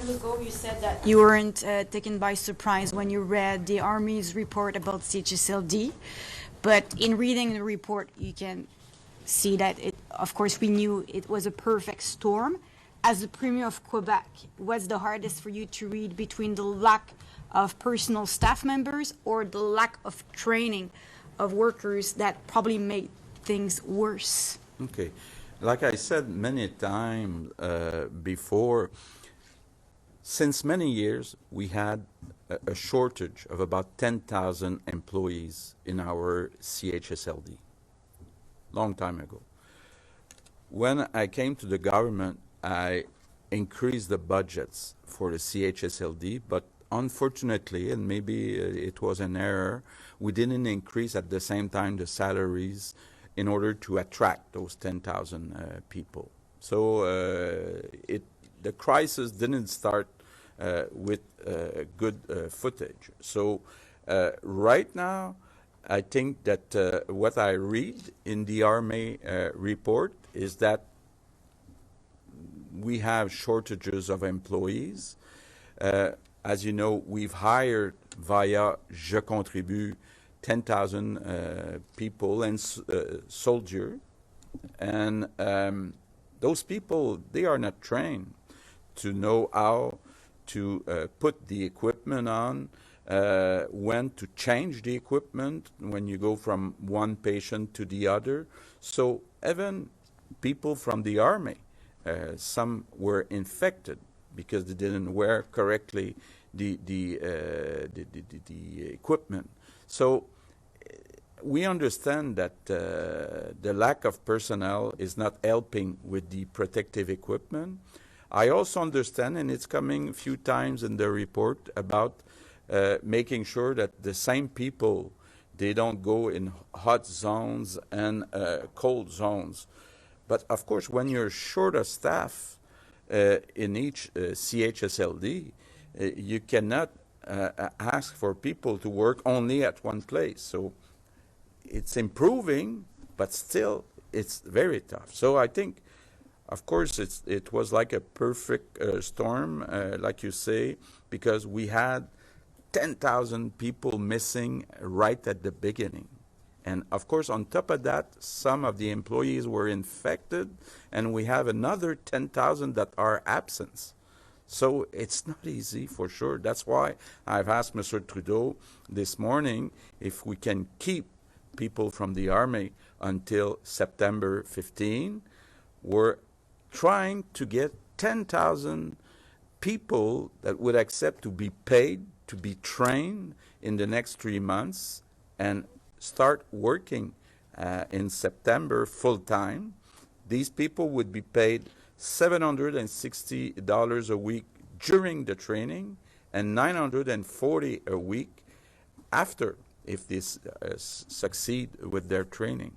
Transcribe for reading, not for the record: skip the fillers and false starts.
Legault, you said that you weren't taken by surprise when you read the Army's report about CHSLD. But in reading the report, you can see that, of course, we knew it was a perfect storm. As the Premier of Quebec, what's the hardest for you to read between the lack of personal staff members or the lack of training of workers that probably made things worse? Okay. Like I said many times before, since many years, we had a shortage of about 10,000 employees in our CHSLD. Long time ago. When I came to the government, I increased the budgets for the CHSLD, but unfortunately, and maybe it was an error, we didn't increase at the same time the salaries in order to attract those 10,000 people. So the crisis didn't start with good footage. So right now, I think that what I read in the Army report is that we have shortages of employees. As you know, we've hired via Je Contribue 10,000 people and soldiers. And those people, they are not trained to know how to put the equipment on, when to change the equipment when you go from one patient to the other. So even people from the Army, some were infected because they didn't wear correctly the equipment. So we understand that the lack of personnel is not helping with the protective equipment. I also understand, and it's coming a few times in the report, about making sure that the same people, they don't go in hot zones and cold zones. But of course, when you're short of staff in each CHSLD, you cannot ask for people to work only at one place. So it's improving, but still it's very tough. So I think, of course, it was like a perfect storm, like you say, because we had 10,000 people missing right at the beginning. And of course, on top of that, some of the employees were infected, and we have another 10,000 that are absent. So it's not easy for sure. That's why I've asked Mr. Trudeau this morning if we can keep people from the Army until September 15. We're trying to get 10,000 people that would accept to be paid, to be trained in the next 3 months, and start working in September full-time. These people would be paid $760 a week during the training and $940 a week after, if they succeed with their training.